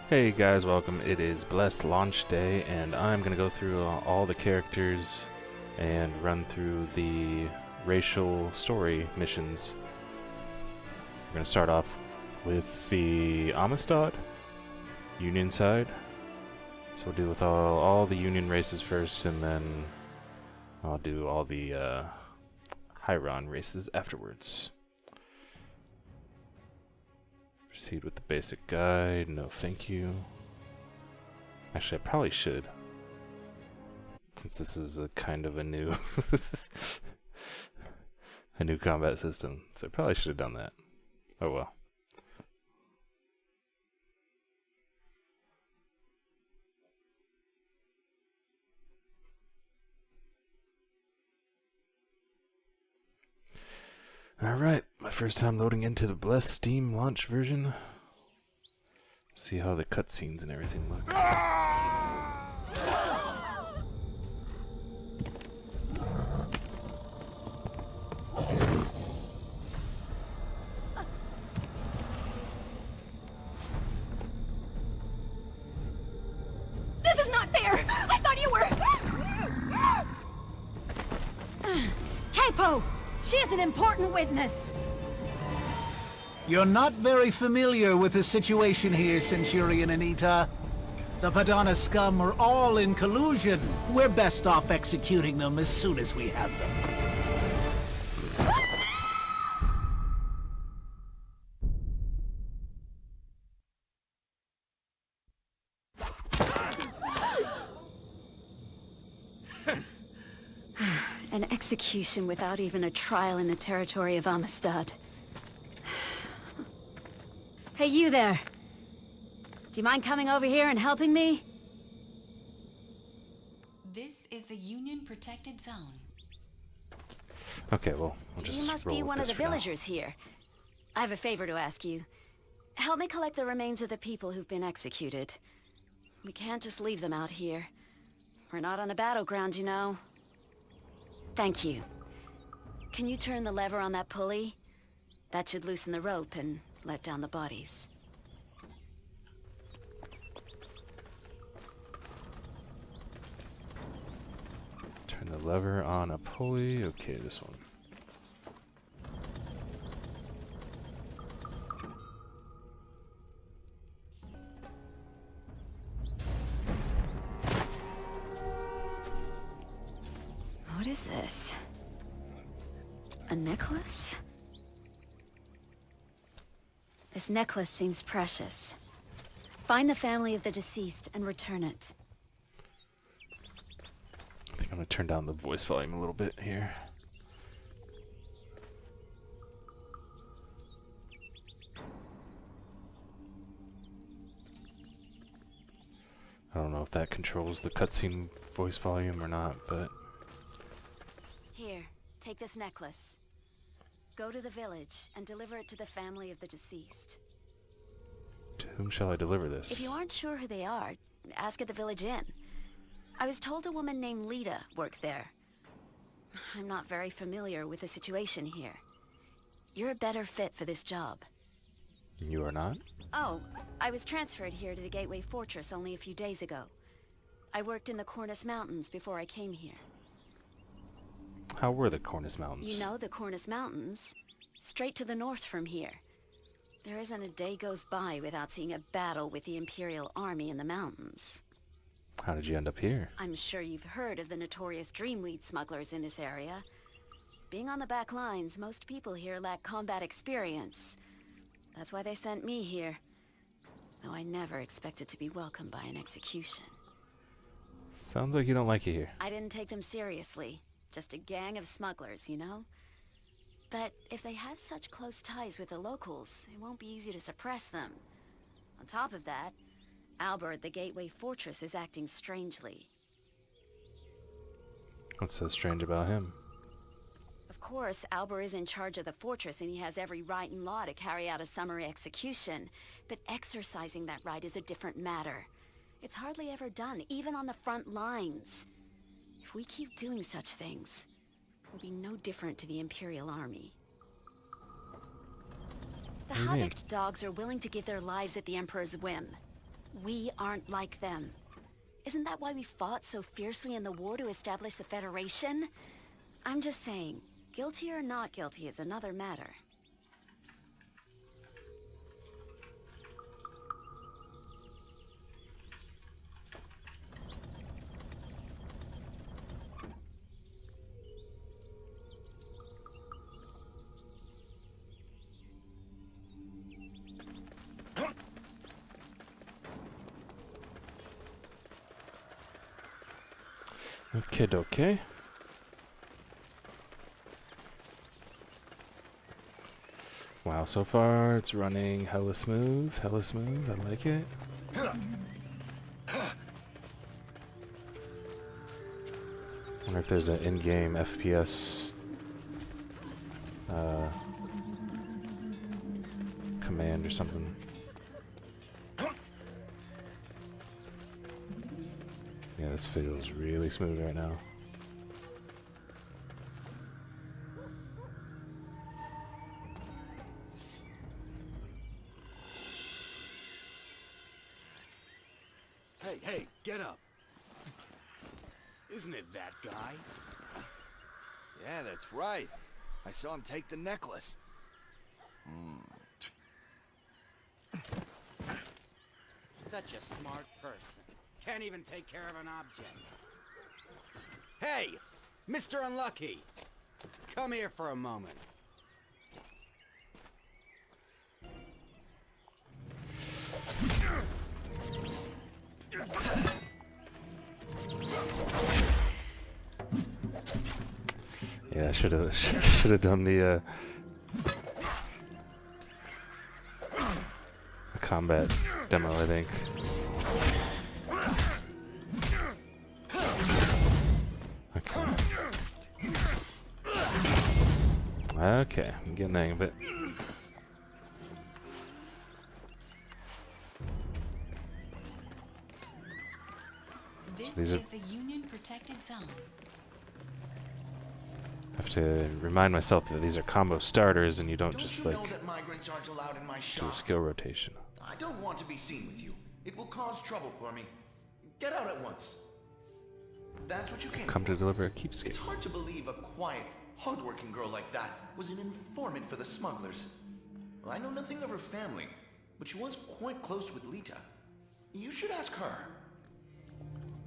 Hey guys, welcome. It is Blessed Launch Day, and I'm going to go through all the characters and run through the racial story missions. We're going to start off with the Amistad, Union side. So we'll deal with all the Union races first, and then I'll do all the Hyron races afterwards. Proceed with the basic guide. No, thank you. Actually, I probably should, since this is a kind of a new a new combat system. So I probably should have done that. Oh well. Alright, my first time loading into the Blessed Steam launch version. See how the cutscenes and everything look. This is not fair! I thought you were... Capo! She is an important witness! You're not very familiar with the situation here, Centurion Anita. The Padana scum are all in collusion. We're best off executing them as soon as we have them. An execution without even a trial in the territory of Amistad. Hey, you there! Do you mind coming over here and helping me? This is the Union protected zone. Okay, well, I'll just You must roll be with one of this the for now. villagers here. I have a favor to ask you. Help me collect the remains of the people who've been executed. We can't just leave them out here. We're not on a battleground, you know. Thank you. Can you turn the lever on that pulley? That should loosen the rope and let down the bodies. Turn the lever on a pulley. Okay, this one. What is this? A necklace? This necklace seems precious. Find the family of the deceased and return it. I think I'm gonna turn down the voice volume a little bit here. I don't know if that controls the cutscene voice volume or not, but Here, take this necklace. Go to the village and deliver it to the family of the deceased. to whom shall I deliver this? If you aren't sure who they are, ask at the village inn. I was told a woman named Lita worked there. I'm not very familiar with the situation here. You're a better fit for this job. You are not? Oh, I was transferred here to the Gateway Fortress only a few days ago. I worked in the Cornus Mountains before I came here. How were the Cornus Mountains? You know the Cornus Mountains? Straight to the north from here. There isn't a day goes by without seeing a battle with the Imperial Army in the mountains. How did you end up here? I'm sure you've heard of the notorious Dreamweed smugglers in this area. Being on the back lines, most people here lack combat experience. That's why they sent me here. Though I never expected to be welcomed by an execution. Sounds like you don't like it here. I didn't take them seriously. Just a gang of smugglers, you know? But if they have such close ties with the locals, it won't be easy to suppress them. On top of that, Albert at the Gateway Fortress is acting strangely. What's so strange about him? Of course, Albert is in charge of the fortress and he has every right and law to carry out a summary execution. But exercising that right is a different matter. It's hardly ever done, even on the front lines. If we keep doing such things, we'll be no different to the Imperial Army. The What do you mean? Habit dogs are willing to give their lives at the Emperor's whim. We aren't like them. Isn't that why we fought so fiercely in the war to establish the Federation? I'm just saying, guilty or not guilty is another matter. Okay, okay. Wow, so far it's running hella smooth, I like it. Wonder if there's an in-game FPS command or something. Yeah, this feels really smooth right now. Hey, get up. Isn't it that guy? Yeah, that's right. I saw him take the necklace. Such a smart person. Can't even take care of an object. Hey, Mr. Unlucky. Come here for a moment. Yeah, I should have done the combat demo, I think. Okay, I'm getting the hang of it. This These are- is the Union protected zone. I have to remind myself that these are combo starters and you don't just you like know that migrants aren't allowed in my do a shop? skill rotation. I don't want to be seen with you. It will cause trouble for me. Get out at once. That's what you came Come for. to deliver a keepsake. It's hard to believe a quiet, hardworking girl like that was an informant for the smugglers. I know nothing of her family, but she was quite close with Lita. You should ask her.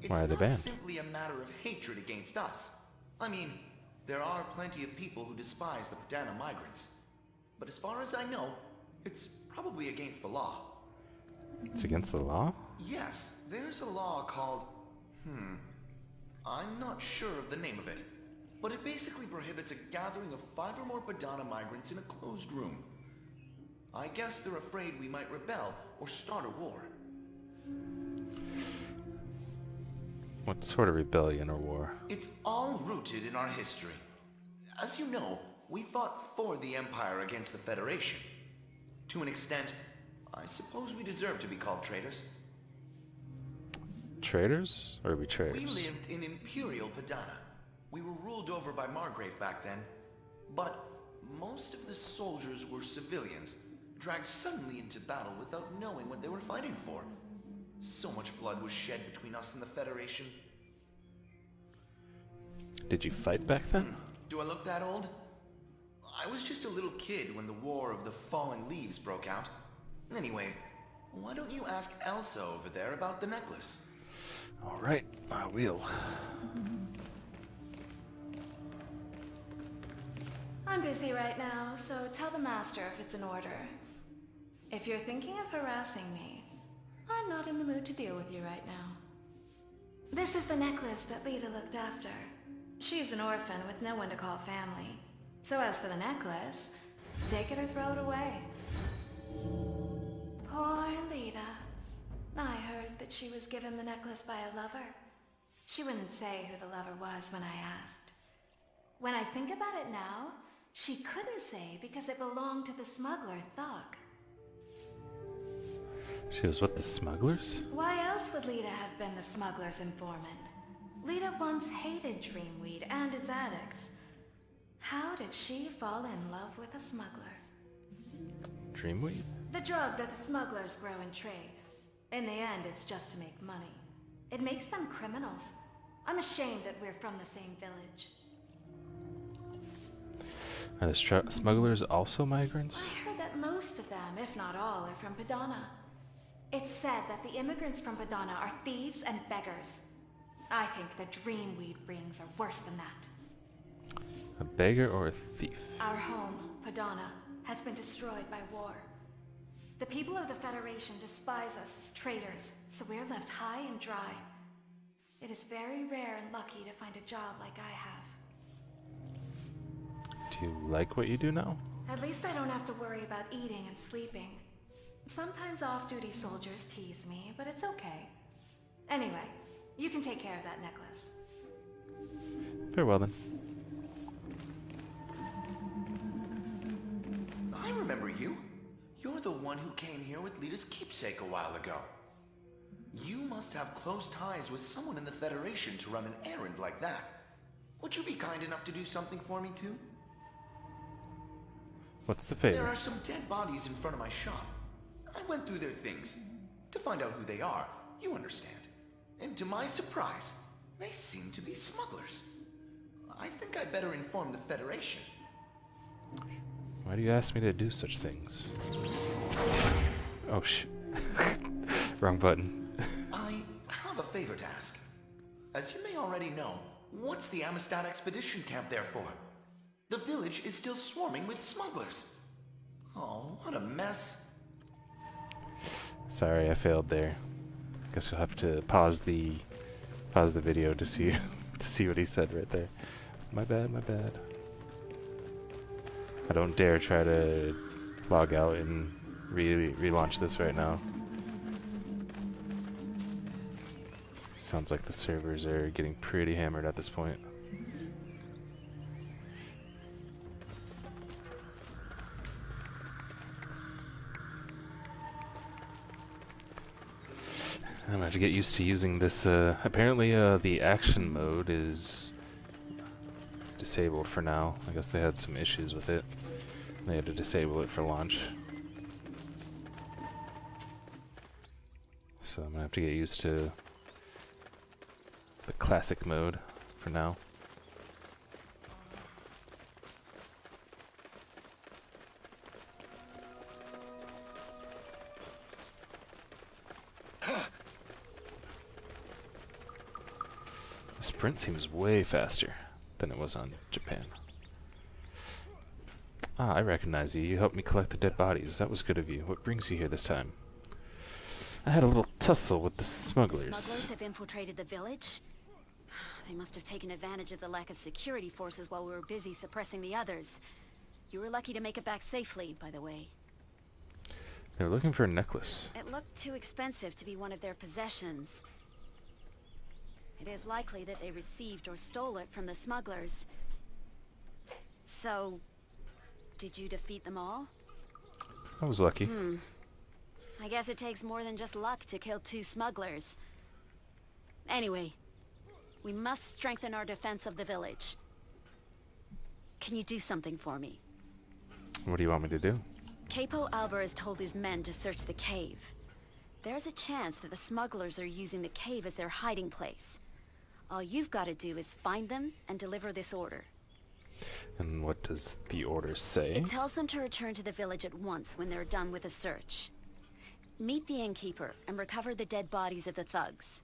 Why are they It's banned? not simply a matter of hatred against us. I mean, there are plenty of people who despise the Padana migrants. But as far as I know, it's probably against the law. It's against the law? Yes, there's a law called... I'm not sure of the name of it, but it basically prohibits a gathering of 5 or more Padana migrants in a closed room. I guess they're afraid we might rebel or start a war. What sort of rebellion or war? It's all rooted in our history. As you know, we fought for the Empire against the Federation. To an extent, I suppose we deserve to be called traitors. Traitors or betrayers? We lived in Imperial Padana. We were ruled over by Margrave back then. But most of the soldiers were civilians, dragged suddenly into battle without knowing what they were fighting for. So much blood was shed between us and the Federation. Did you fight back then? Do I look that old? I was just a little kid when the War of the Falling Leaves broke out. Anyway, why don't you ask Elsa over there about the necklace? Alright, I will. I'm busy right now, so tell the master if it's in order. If you're thinking of harassing me, I'm not in the mood to deal with you right now. This is the necklace that Lita looked after. She's an orphan with no one to call family. So as for the necklace, take it or throw it away. Poor Lita. I heard that she was given the necklace by a lover. She wouldn't say who the lover was when I asked. When I think about it now, she couldn't say because it belonged to the smuggler, Thug. She was with the smugglers? Why else would Lita have been the smuggler's informant? Lita once hated Dreamweed and its addicts. How did she fall in love with a smuggler? Dreamweed? The drug that the smugglers grow and trade. In the end, it's just to make money. It makes them criminals. I'm ashamed that we're from the same village. Are the smugglers also migrants? I heard that most of them, if not all, are from Padana. It's said that the immigrants from Padana are thieves and beggars. I think the dream weed brings are worse than that. A beggar or a thief? Our home, Padana, has been destroyed by war. The people of the Federation despise us as traitors, so we're left high and dry. It is very rare and lucky to find a job like I have. Do you like what you do now? At least I don't have to worry about eating and sleeping. Sometimes off-duty soldiers tease me, but it's okay. Anyway, you can take care of that necklace. Very well then. I remember you. You're the one who came here with Lita's keepsake a while ago. You must have close ties with someone in the Federation to run an errand like that. Would you be kind enough to do something for me too? What's the favor? There are some dead bodies in front of my shop. I went through their things to find out who they are, you understand. And to my surprise, they seem to be smugglers. I think I better inform the Federation. Why do you ask me to do such things? Oh shit. Wrong button. I have a favor to ask. As you may already know, what's the Amistad expedition camp there for? The village is still swarming with smugglers. Oh, what a mess. Sorry, I failed there. Guess you'll have to pause the video to see to see what he said right there. My bad, my bad. I don't dare try to log out and relaunch this right now. Sounds like the servers are getting pretty hammered at this point. I'm gonna have to get used to using this. Apparently, the action mode is disabled for now. I guess they had some issues with it. They had to disable it for launch. So I'm gonna have to get used to the classic mode for now. The sprint seems way faster than it was on Japan. Ah, I recognize you. You helped me collect the dead bodies. That was good of you. What brings you here this time? I had a little tussle with the smugglers. Smugglers have infiltrated the village? They must have taken advantage of the lack of security forces while we were busy suppressing the others. You were lucky to make it back safely, by the way. They were looking for a necklace. It looked too expensive to be one of their possessions. It is likely that they received or stole it from the smugglers. So, did you defeat them all? I was lucky. I guess it takes more than just luck to kill 2 smugglers. Anyway, we must strengthen our defense of the village. Can you do something for me? What do you want me to do? Capo Alber has told his men to search the cave. There's a chance that the smugglers are using the cave as their hiding place. All you've got to do is find them and deliver this order. And what does the order say? It tells them to return to the village at once when they're done with the search. Meet the innkeeper and recover the dead bodies of the thugs.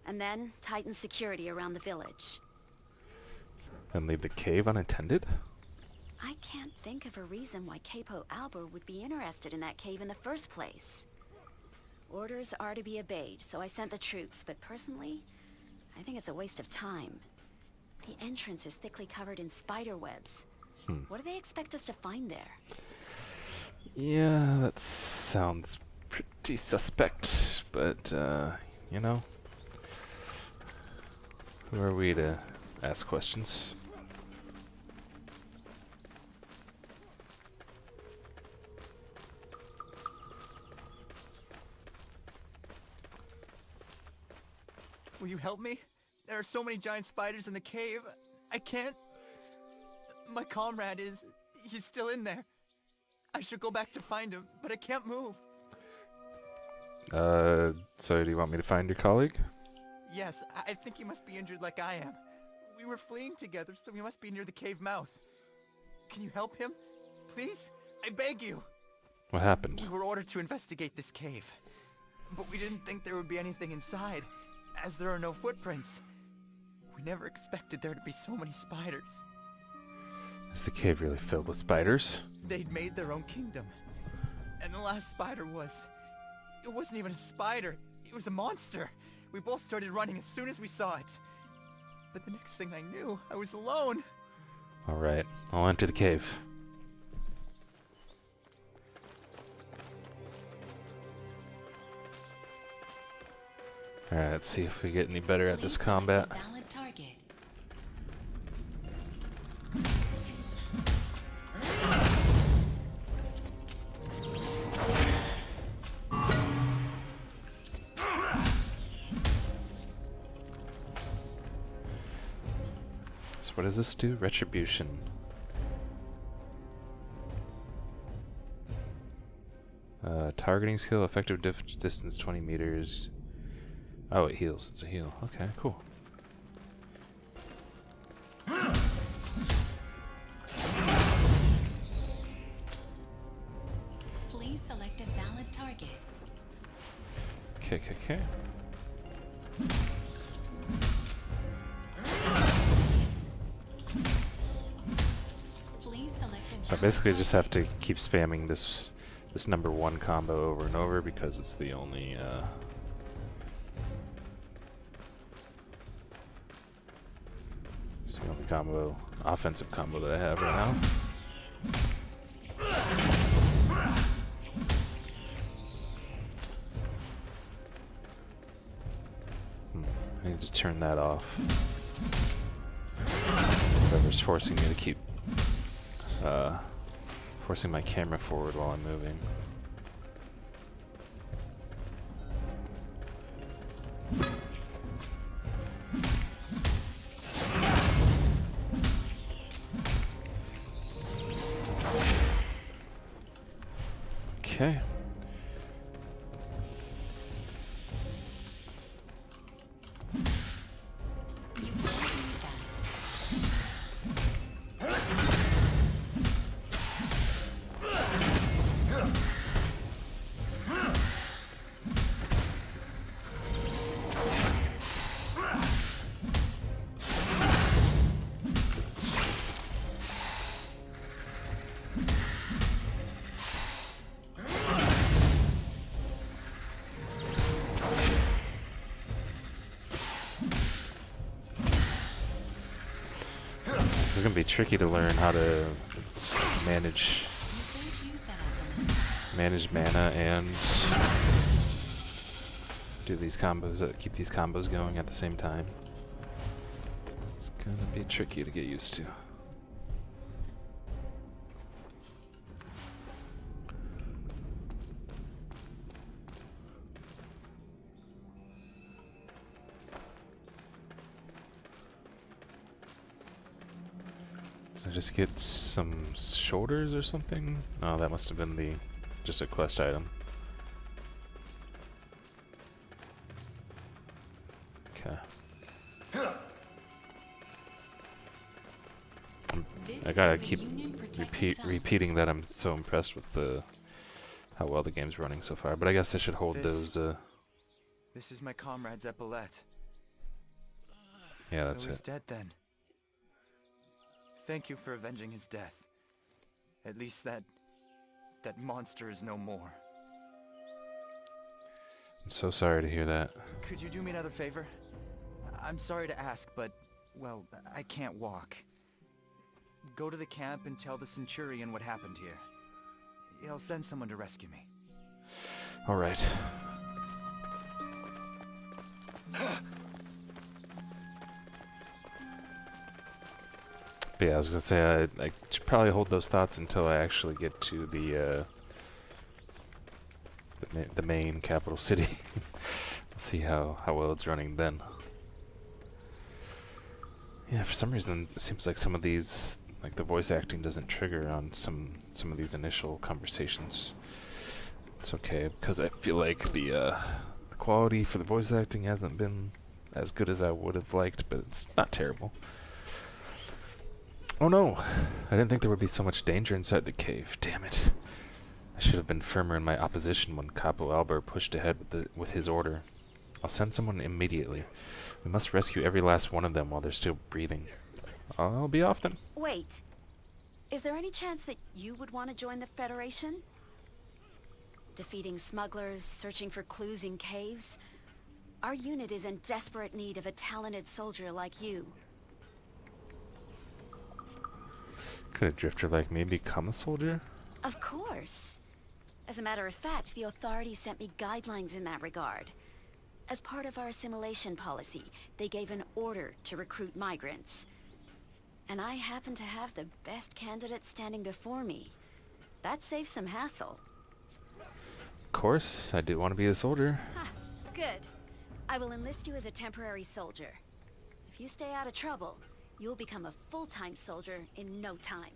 And then tighten security around the village. And leave the cave unattended? I can't think of a reason why Capo Alber would be interested in that cave in the first place. Orders are to be obeyed, so I sent the troops, but personally, I think it's a waste of time. The entrance is thickly covered in spider webs. What do they expect us to find there? Yeah, that sounds pretty suspect, but, you know, who are we to ask questions? Will you help me? There are so many giant spiders in the cave. I can't... My comrade he's still in there. I should go back to find him, but I can't move. So do you want me to find your colleague? Yes, I think he must be injured like I am. We were fleeing together, so he must be near the cave mouth. Can you help him? Please? I beg you! What happened? We were ordered to investigate this cave. But we didn't think there would be anything inside, as there are no footprints. We never expected there to be so many spiders. Is the cave really filled with spiders? They'd made their own kingdom. And the last spider was... It wasn't even a spider. It was a monster. We both started running as soon as we saw it. But the next thing I knew, I was alone. Alright, I'll enter the cave. Alright, let's see if we get any better at this Please combat. select a valid target. So what does this do? Retribution. Targeting skill, effective distance 20 meters. Oh, it heals. It's a heal. Okay, cool. Please select a valid target. Okay. Please select a So I valid basically just have target. to keep spamming this number 1 combo over and over because it's the only combo, offensive combo that I have right now. I need to turn that off. Whatever's forcing me to keep forcing my camera forward while I'm moving. Okay. You can't use that. This is gonna be tricky to learn how to manage You can't use that at the moment. manage mana and do these combos, keep these combos going at the same time. It's gonna be tricky to get used to. So just get some shoulders or something? Oh, that must have been just a quest item. Okay. This I gotta is the keep Union protected zone. repeating that I'm so impressed with how well the game's running so far. But I guess I should hold This- those. This is my comrade's epaulette. Yeah, that's So he's it. dead then. Thank you for avenging his death. At least that monster is no more. I'm so sorry to hear that. Could you do me another favor? I'm sorry to ask, but, well, I can't walk. Go to the camp and tell the Centurion what happened here. He'll send someone to rescue me. All right. But yeah, I was gonna say I should probably hold those thoughts until I actually get to the main capital city. We'll see how well it's running then. Yeah, for some reason it seems like some of these, like the voice acting doesn't trigger on some of these initial conversations. It's okay because I feel like the The quality for the voice acting hasn't been as good as I would have liked, but it's not terrible. Oh no! I didn't think there would be so much danger inside the cave. Damn it. I should have been firmer in my opposition when Capo Alber pushed ahead with his order. I'll send someone immediately. We must rescue every last one of them while they're still breathing. I'll be off then. Wait. Is there any chance that you would want to join the Federation? Defeating smugglers, searching for clues in caves? Our unit is in desperate need of a talented soldier like you. Could a drifter like me become a soldier? Of course. As a matter of fact, the authorities sent me guidelines in that regard. As part of our assimilation policy, they gave an order to recruit migrants. And I happen to have the best candidate standing before me. That saves some hassle. Of course, I do want to be a soldier. Huh, good. I will enlist you as a temporary soldier. If you stay out of trouble, you'll become a full-time soldier in no time.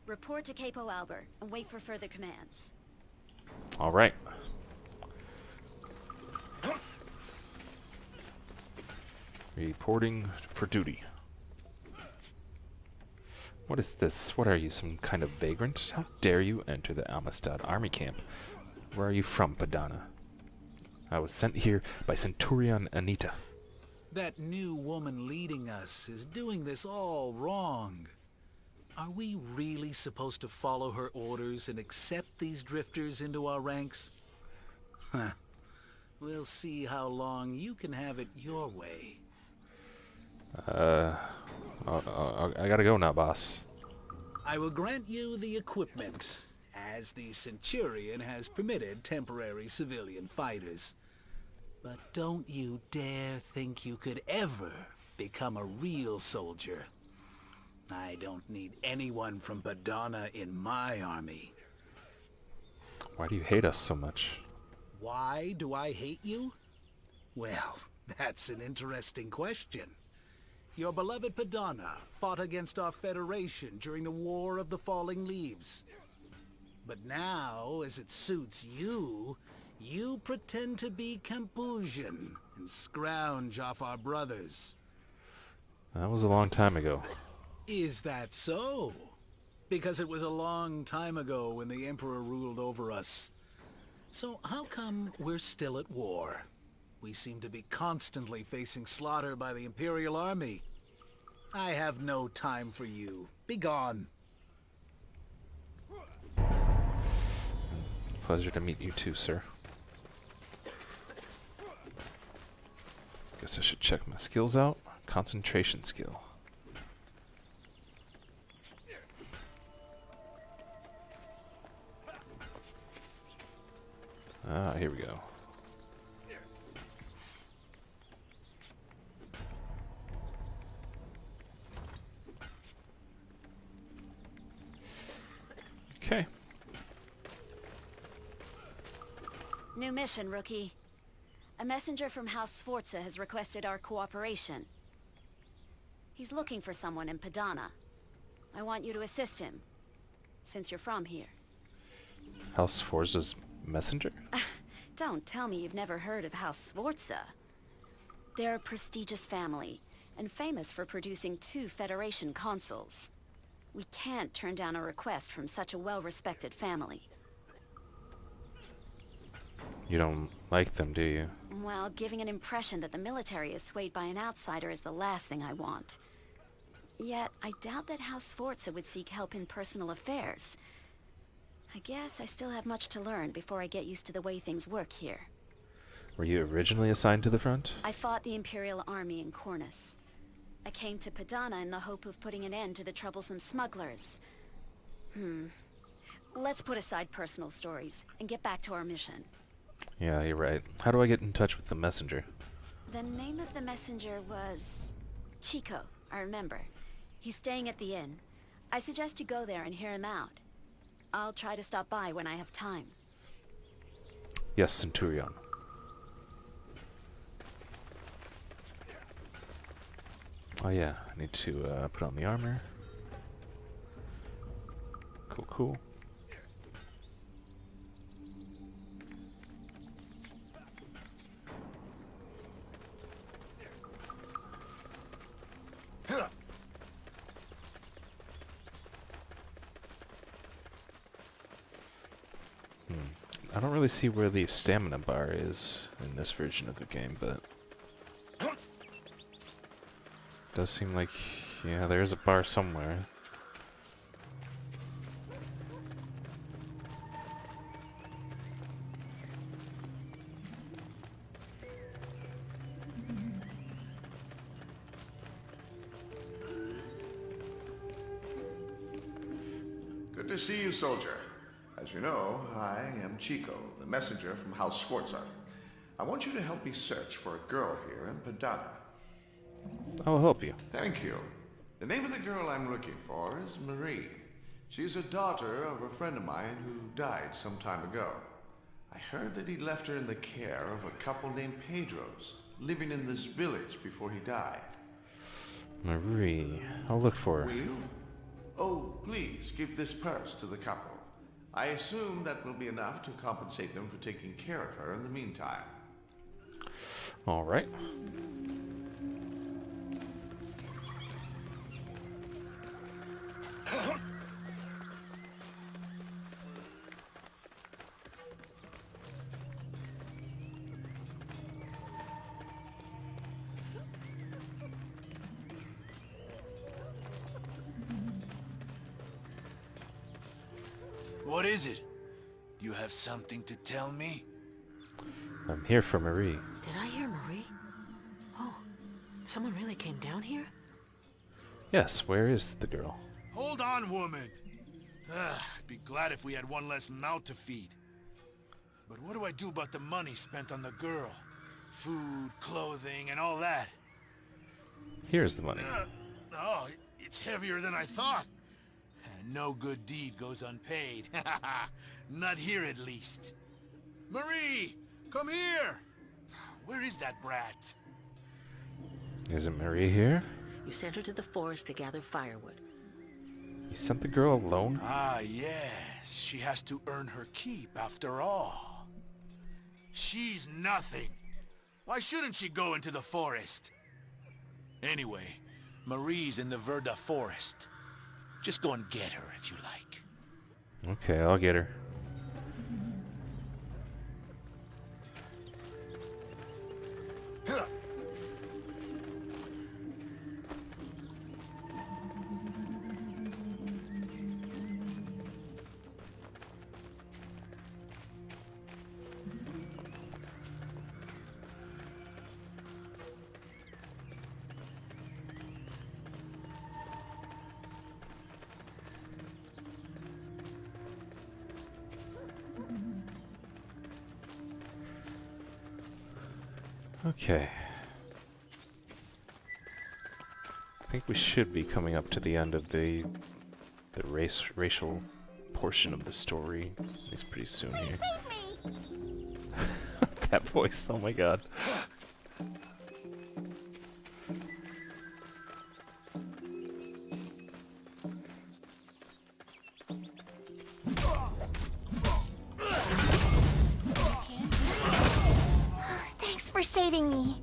Report to Capo Alber and wait for further commands. All right. Reporting for duty. What is this? What are you, some kind of vagrant? How dare you enter the Amistad army camp? Where are you from, Padana? I was sent here by Centurion Anita. That new woman leading us is doing this all wrong. Are we really supposed to follow her orders and accept these drifters into our ranks? Huh. We'll see how long you can have it your way. I gotta go now, boss. I will grant you the equipment, as the Centurion has permitted temporary civilian fighters. But don't you dare think you could ever become a real soldier. I don't need anyone from Padana in my army. Why do you hate us so much? Why do I hate you? Well, that's an interesting question. Your beloved Padana fought against our Federation during the War of the Falling Leaves. But now, as it suits you, you pretend to be Campusian and scrounge off our brothers. That was a long time ago. Is that so? Because it was a long time ago when the Emperor ruled over us. So how come we're still at war? We seem to be constantly facing slaughter by the Imperial Army. I have no time for you. Be gone. Pleasure to meet you too, sir. Guess I should check my skills out. Concentration skill. Ah, here we go. Okay. New mission, rookie. A messenger from House Sforza has requested our cooperation. He's looking for someone in Padana. I want you to assist him, since you're from here. House Forza's messenger? Don't tell me you've never heard of House Sforza. They're a prestigious family, and famous for producing 2 Federation consuls. We can't turn down a request from such a well-respected family. You don't like them, do you? Well, giving an impression that the military is swayed by an outsider is the last thing I want. Yet, I doubt that House Sforza would seek help in personal affairs. I guess I still have much to learn before I get used to the way things work here. Were you originally assigned to the front? I fought the Imperial Army in Cornus. I came to Padana in the hope of putting an end to the troublesome smugglers. Let's put aside personal stories and get back to our mission. Yeah, you're right. How do I get in touch with the messenger? The name of the messenger was... Chico, I remember. He's staying at the inn. I suggest you go there and hear him out. I'll try to stop by when I have time. Yes, Centurion. Oh yeah, I need to put on the armor. Cool, cool. I don't really see where the stamina bar is in this version of the game, but does seem like, yeah, there's a bar somewhere. Good to see you, soldier. As you know, I am Chico, the messenger from House Sforza. I want you to help me search for a girl here in Padana. I'll help you. Thank you. The name of the girl I'm looking for is Marie. She's a daughter of a friend of mine who died some time ago. I heard that he left her in the care of a couple named Pedros, living in this village before he died. Marie. I'll look for her. Will you? Oh, please give this purse to the couple. I assume that will be enough to compensate them for taking care of her in the meantime. Alright. What is it? Do you have something to tell me? I'm here for Marie. Did I hear Marie? Oh, someone really came down here? Yes, where is the girl? Hold on, woman. I'd be glad if we had one less mouth to feed. But what do I do about the money spent on the girl? Food, clothing, and all that. Here's the money. Oh, it's heavier than I thought. No good deed goes unpaid. Not here, at least. Marie, come here! Where is that brat? Isn't Marie here? You sent her to the forest to gather firewood. You sent the girl alone? Ah, yes. She has to earn her keep, after all. She's nothing. Why shouldn't she go into the forest? Anyway, Marie's in the Verda forest. Just go and get her if you like. Okay, I'll get her. Okay. I think we should be coming up to the end of the racial portion of the story. At least pretty soon here. That voice, oh my god. Thanks for saving me.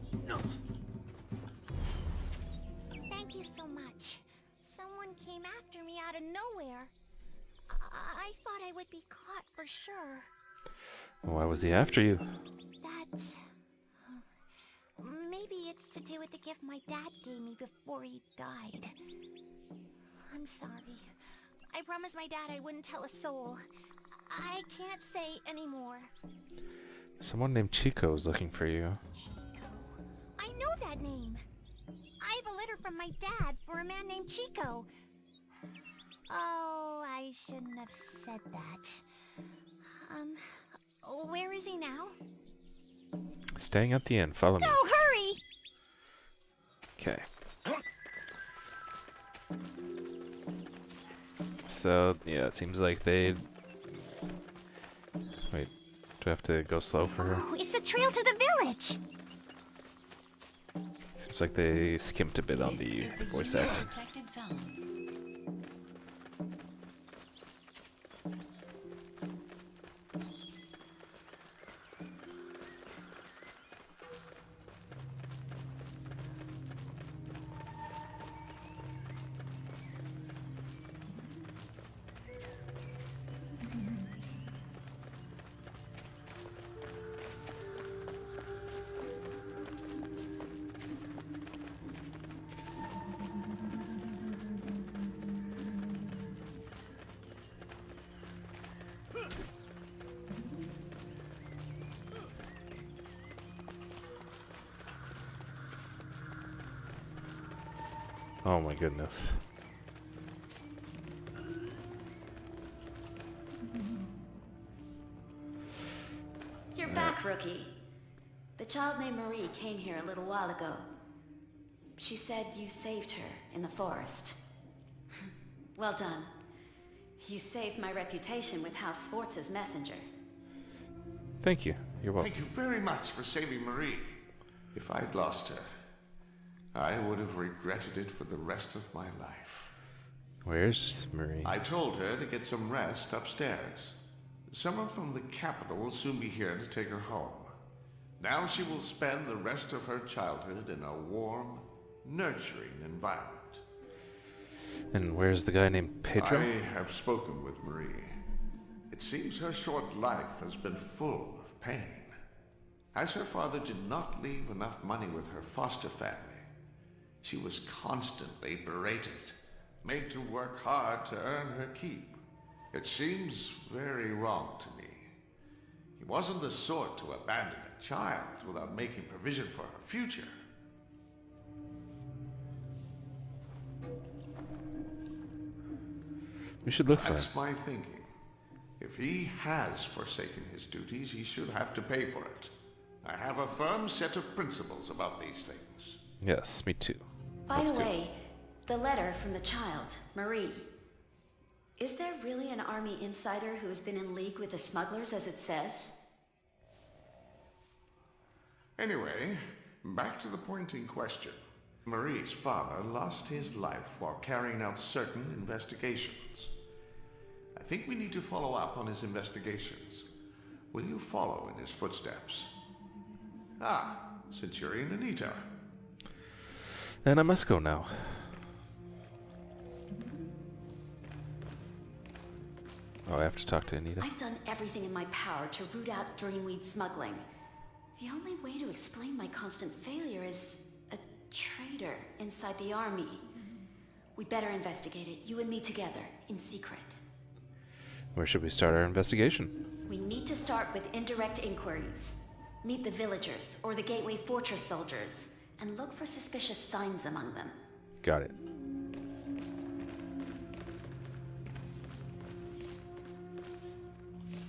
Thank you so much. Someone came after me out of nowhere. I thought I would be caught for sure. Why was he after you? That's... maybe it's to do with the gift my dad gave me before he died. I'm sorry. I promised my dad I wouldn't tell a soul. I can't say anymore. Someone named Chico is looking for you. Chico. I know that name. I have a letter from my dad for a man named Chico. Oh, I shouldn't have said that. Where is he now? Staying at the inn. Follow me. No, hurry! Okay. So, yeah, it seems like they... Wait, do I have to go slow for her? Oh, it's the trail to the village! Seems like they skimped a bit on the voice acting. Protected zone. Oh my goodness. You're back, rookie. The child named Marie came here a little while ago. She said you saved her in the forest. Well done. You saved my reputation with House Sforza's messenger. Thank you. You're welcome. Thank you very much for saving Marie. If I'd lost her, I would have regretted it for the rest of my life. Where's Marie? I told her to get some rest upstairs. Someone from the capital will soon be here to take her home. Now she will spend the rest of her childhood in a warm, nurturing environment. And where's the guy named Pedro? I have spoken with Marie. It seems her short life has been full of pain. As her father did not leave enough money with her foster family, she was constantly berated, made to work hard to earn her keep. It seems very wrong to me. He wasn't the sort to abandon a child without making provision for her future. We should look for him. That's my thinking. If he has forsaken his duties, he should have to pay for it. I have a firm set of principles about these things. Yes, me too. By the way, the letter from the child, Marie. Is there really an army insider who has been in league with the smugglers, as it says? Anyway, back to the point in question. Marie's father lost his life while carrying out certain investigations. I think we need to follow up on his investigations. Will you follow in his footsteps? Ah, Centurion Anita. And I must go now. Oh, I have to talk to Anita. I've done everything in my power to root out Dreamweed smuggling. The only way to explain my constant failure is a traitor inside the army. We better investigate it, you and me together, in secret. Where should we start our investigation? We need to start with indirect inquiries. Meet the villagers, or the Gateway Fortress soldiers, and look for suspicious signs among them. Got it.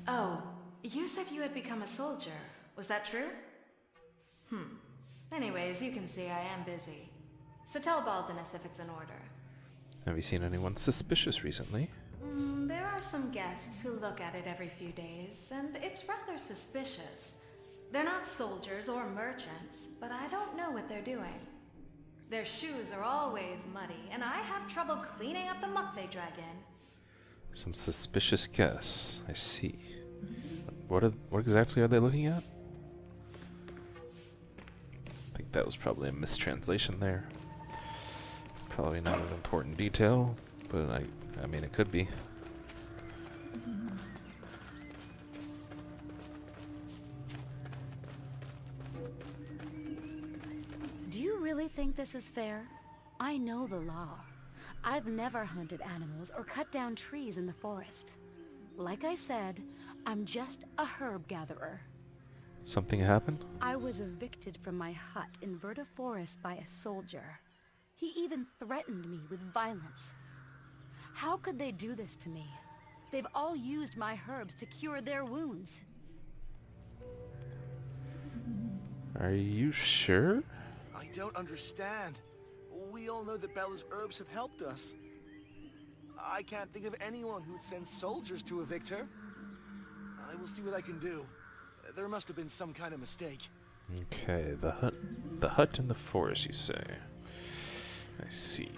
Oh, you said you had become a soldier. Was that true? Anyways, you can see I am busy. So tell Baldanus if it's in order. Have you seen anyone suspicious recently? There are some guests who look at it every few days, and it's rather suspicious. They're not soldiers or merchants, but I don't know what they're doing. Their shoes are always muddy, and I have trouble cleaning up the muck they drag in. Some suspicious guests. I see. What exactly are they looking at? I think that was probably a mistranslation there. Probably not an important detail, but I mean it could be. Do you really think this is fair? I know the law. I've never hunted animals or cut down trees in the forest. Like I said, I'm just a herb gatherer. Something happened? I was evicted from my hut in Verta Forest by a soldier. He even threatened me with violence. How could they do this to me? They've all used my herbs to cure their wounds. Are you sure? I don't understand. We all know that Bella's herbs have helped us. I can't think of anyone who would send soldiers to evict her. I will see what I can do. There must have been some kind of mistake. Okay, the hut in the forest, you say. I see.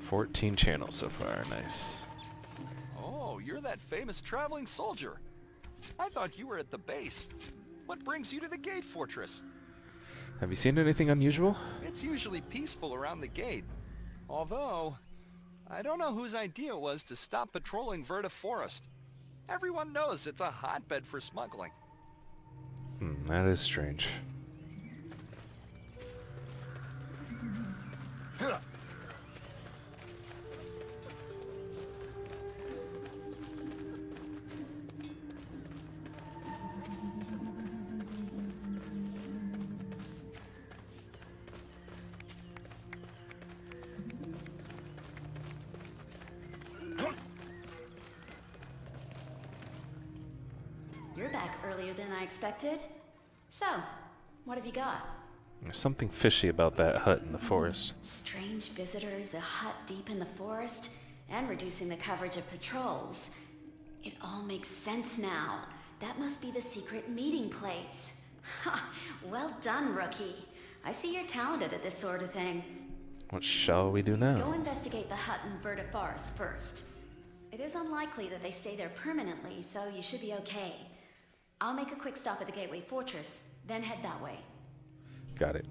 "14 channels so far, nice." Oh, you're that famous traveling soldier. I thought you were at the base. What brings you to the gate fortress? Have you seen anything unusual? It's usually peaceful around the gate. Although, I don't know whose idea it was to stop patrolling Verta Forest. Everyone knows it's a hotbed for smuggling. That is strange. earlier than I expected. So, what have you got? There's something fishy about that hut in the forest. Strange visitors, a hut deep in the forest, and reducing the coverage of patrols. It all makes sense now. That must be the secret meeting place. Ha! Well done, rookie. I see you're talented at this sort of thing. What shall we do now? Go investigate the hut in Verta Forest first. It is unlikely that they stay there permanently, so you should be okay. I'll make a quick stop at the Gateway Fortress, then head that way. Got it.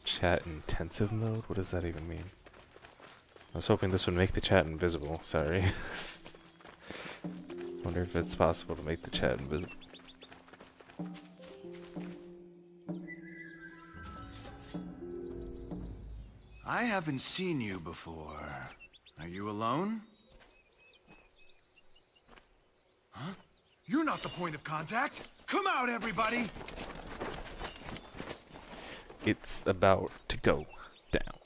Chat intensive mode? What does that even mean? I was hoping this would make the chat invisible. Sorry. Wonder if it's possible to make the chat invisible. I haven't seen you before. Are you alone? Huh? You're not the point of contact! Come out, everybody! It's about to go down.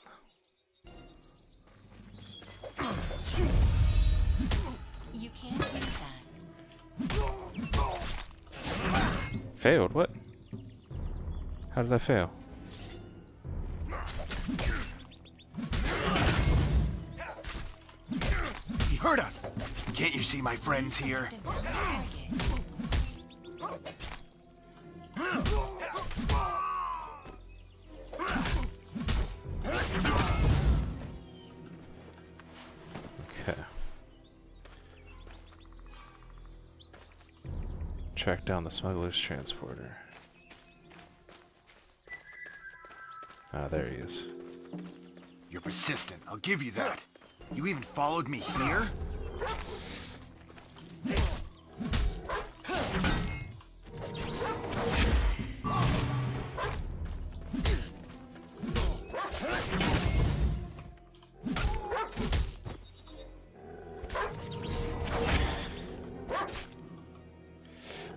You can't use that. Failed? What? How did I fail? He hurt us! Can't you see my friends here? Okay. Track down the smuggler's transporter. Ah, there he is. You're persistent, I'll give you that. You even followed me here?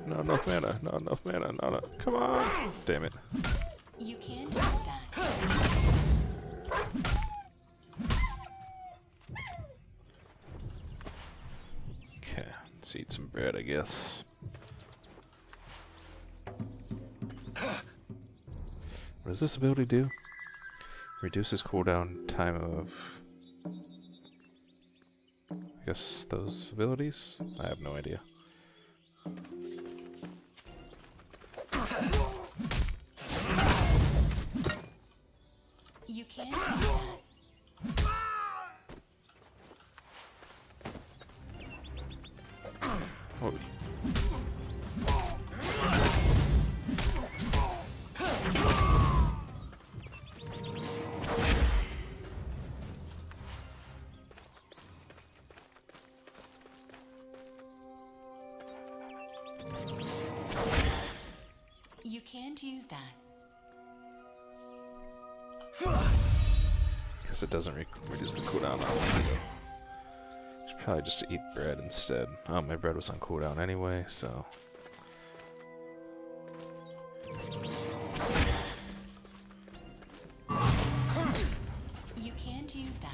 Not enough mana, not enough mana, not enough. Come on! Damn it. You can't use that. Okay, let's eat some bread, I guess. What does this ability do? Reduces cooldown time of... I guess those abilities? I have no idea. You can't use that. Oh. You can't use that. Guess it doesn't reduce the cooldown on it. Should probably just eat bread instead. Oh, my bread was on cooldown anyway, so... You can't use that.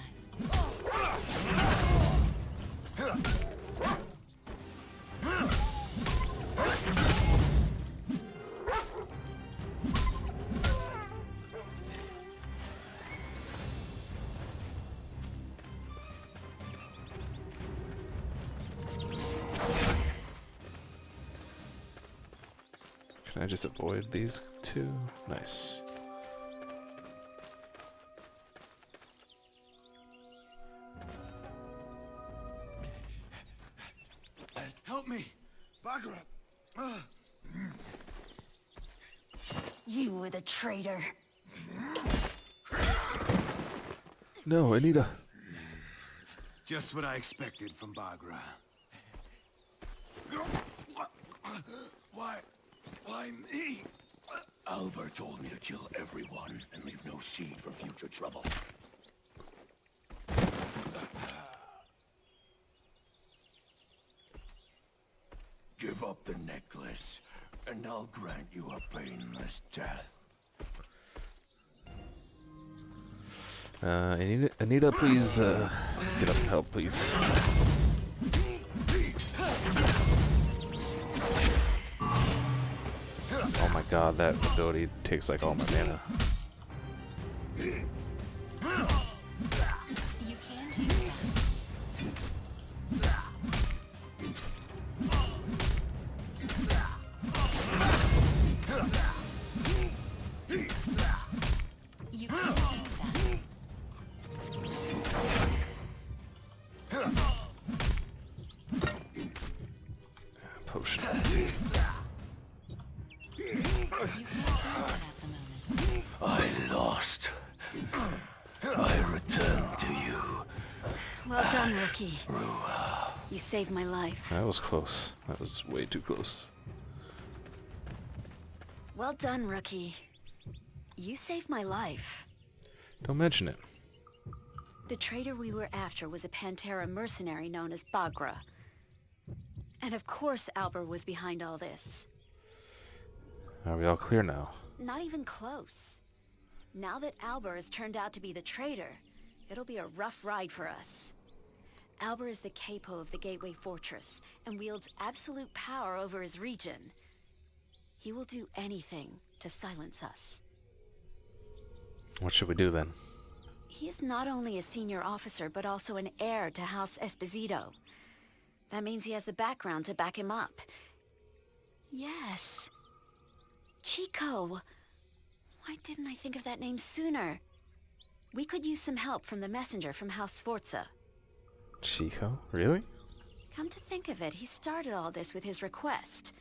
Can I just avoid these two? Nice. Help me! Bagheera! You the traitor. No, Anita. Just what I expected from Bagra. Why me? Albert told me to kill everyone and leave no seed for future trouble. Give up the necklace, and I'll grant you a painless death. Anita, please, get up and help, please. Oh my god, that ability takes like all my mana. You can't use that. You can't use that. Potion. You can't use that at the moment. I lost. I return to you. Well done, rookie. You saved my life. That was close. That was way too close. Well done, rookie. You saved my life. Don't mention it. The traitor we were after was a Pantera mercenary known as Bagra. And of course Albert was behind all this. Are we all clear now? Not even close. Now that Albert has turned out to be the traitor, it'll be a rough ride for us. Albert is the capo of the Gateway Fortress and wields absolute power over his region. He will do anything to silence us. What should we do then? He is not only a senior officer, but also an heir to House Esposito. That means he has the background to back him up. Yes. Chico. Why didn't I think of that name sooner? We could use some help from the messenger from House Sforza. Chico? Really? Come to think of it, he started all this with his request.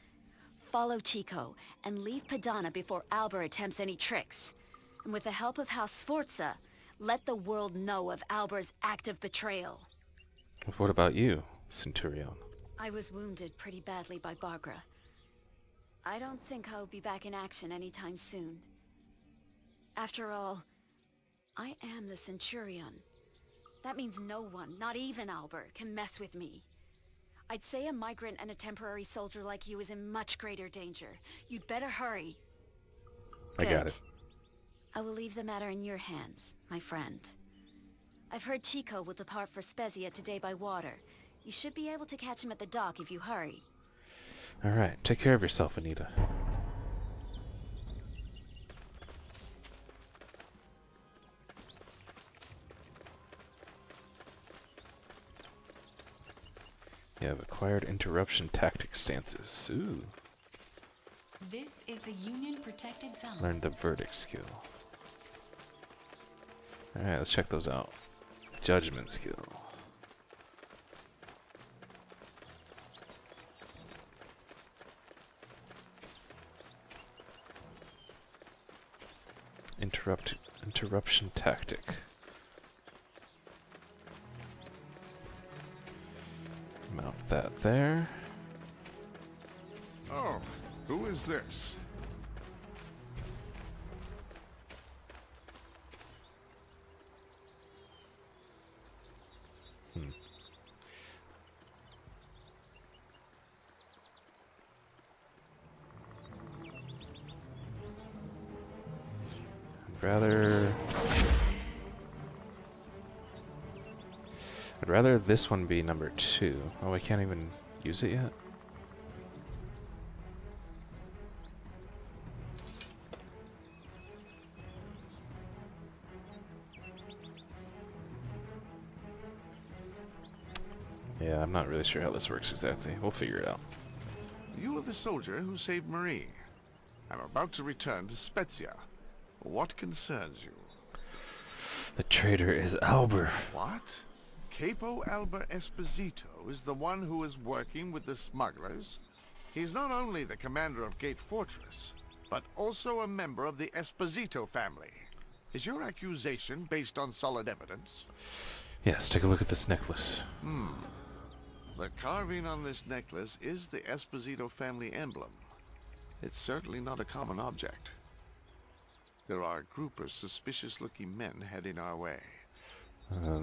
Follow Chico and leave Padana before Albert attempts any tricks. And with the help of House Sforza, let the world know of Albert's act of betrayal. What about you, Centurion? I was wounded pretty badly by Bagra. I don't think I'll be back in action anytime soon. After all, I am the Centurion. That means no one, not even Albert, can mess with me. I'd say a migrant and a temporary soldier like you is in much greater danger. You'd better hurry. I got it. I will leave the matter in your hands, my friend. I've heard Chico will depart for Spezia today by water. You should be able to catch him at the dock if you hurry. Alright, take care of yourself, Anita. You have acquired interruption tactic stances. Ooh. This is the Union protected zone. Learn the verdict skill. Alright, let's check those out. Judgment skill. Interruption tactic. Mount that there. Oh, who is this? I'd rather this one be number 2. Oh, I can't even use it yet? Yeah, I'm not really sure how this works exactly. We'll figure it out. You are the soldier who saved Marie. I'm about to return to Spezia. What concerns you? The traitor is Albert. What? Capo Albert Esposito is the one who is working with the smugglers? He's not only the commander of Gate Fortress, but also a member of the Esposito family. Is your accusation based on solid evidence? Yes, take a look at this necklace. The carving on this necklace is the Esposito family emblem. It's certainly not a common object. There are a group of suspicious-looking men heading our way.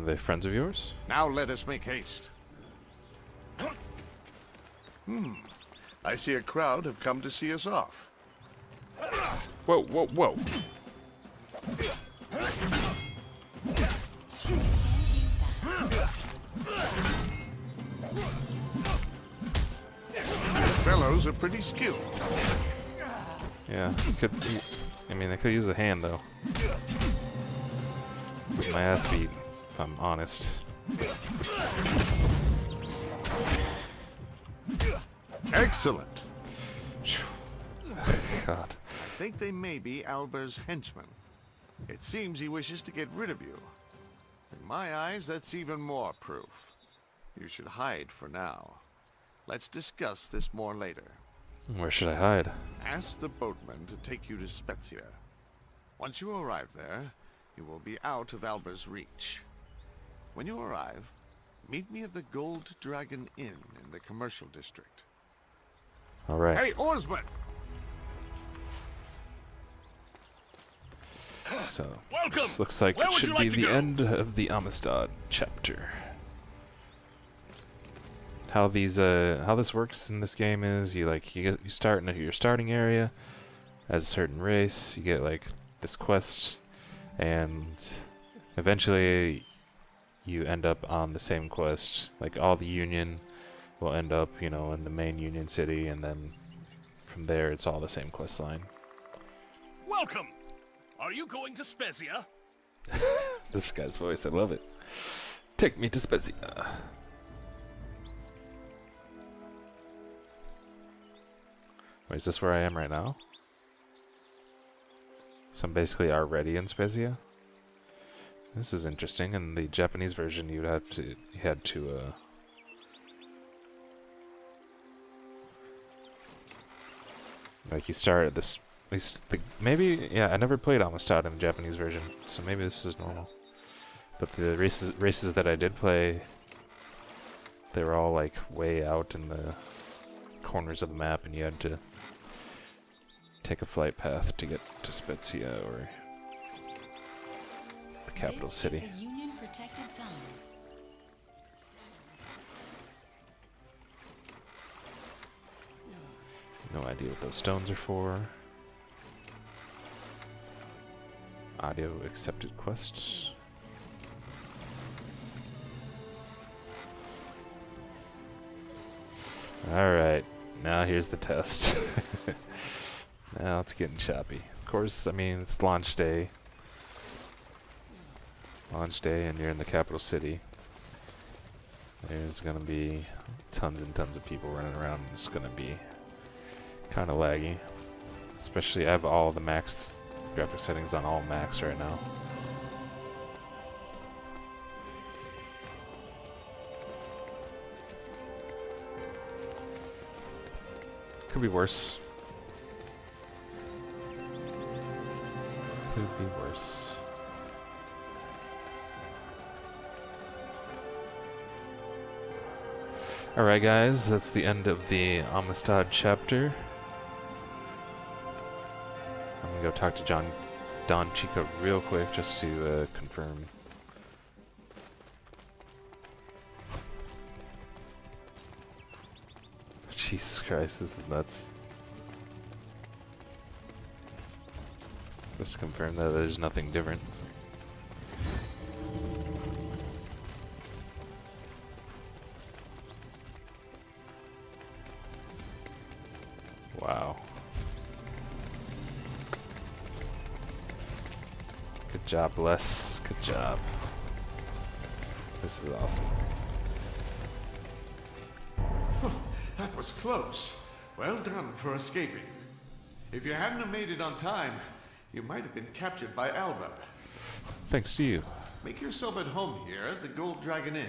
They friends of yours? Now let us make haste. I see a crowd have come to see us off. Whoa, whoa, whoa. The fellows are pretty skilled. Yeah, I mean, I could use a hand, though. With my ass beat, if I'm honest. Excellent. God. I think they may be Albert's henchmen. It seems he wishes to get rid of you. In my eyes, that's even more proof. You should hide for now. Let's discuss this more later. Where should I hide? Ask the boatman to take you to Spezia. Once you arrive there, you will be out of Albert's reach. When you arrive, meet me at the Gold Dragon Inn in the commercial district. All right. Hey, oarsman! So, Welcome. this looks like Where it would should you be like to the go? end of the Amistad chapter. How this works in this game is you start in your starting area as a certain race. You get like this quest, and eventually you end up on the same quest. Like all the Union will end up, in the main Union city, and then from there it's all the same quest line. Welcome. Are you going to Spezia? This guy's voice, I love it. Take me to Spezia. Wait, is this where I am right now? So I'm basically already in Spezia? This is interesting. In the Japanese version, you had to like you start at this. At least maybe, yeah. I never played Amistad in the Japanese version, so maybe this is normal. But the races that I did play, they were all like way out in the corners of the map, and you had to take a flight path to get to Spezia or the capital city. This is a Union protected zone. No idea what those stones are for. Audio accepted quest. Alright, now here's the test. Now it's getting choppy. Of course, I mean, it's launch day. Launch day, and you're in the capital city. There's gonna be tons and tons of people running around. It's gonna be kind of laggy. Especially, I have all the max graphic settings on all max right now. Could be worse. Could be worse. Alright guys, that's the end of the Amistad chapter. I'm gonna go talk to Don Chico real quick just to confirm. Jesus Christ, this is nuts. Just to confirm that there's nothing different. Wow. Good job, Les. Good job. This is awesome. That was close. Well done for escaping. If you hadn't have made it on time, you might have been captured by Alba. Thanks to you. Make yourself at home here at the Gold Dragon Inn.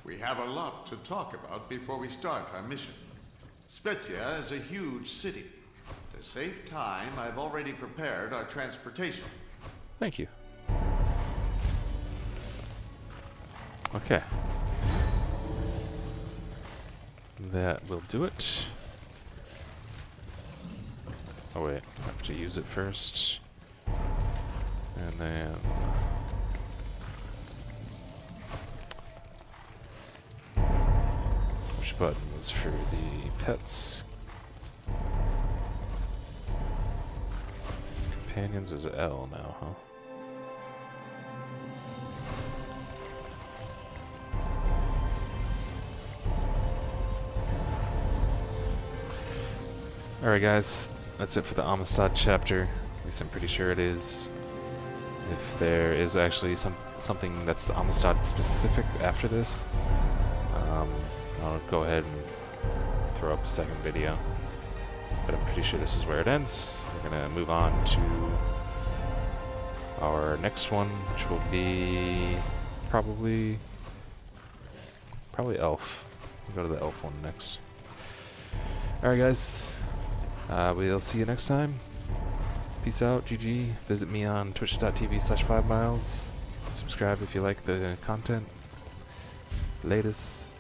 We have a lot to talk about before we start our mission. Spezia is a huge city. To save time, I've already prepared our transportation. Thank you. Okay. That will do it. Oh wait, I have to use it first. And then... which button was for the pets? Companions is L now, huh? Alright guys, that's it for the Amistad chapter. At least I'm pretty sure it is. If there is actually something that's Amistad specific after this, I'll go ahead and throw up a second video. But I'm pretty sure this is where it ends. We're gonna move on to our next one, which will be probably Elf. We'll go to the Elf one next. Alright guys, we'll see you next time. Peace out, GG. Visit me on twitch.tv/5miles. Subscribe if you like the content. Latest.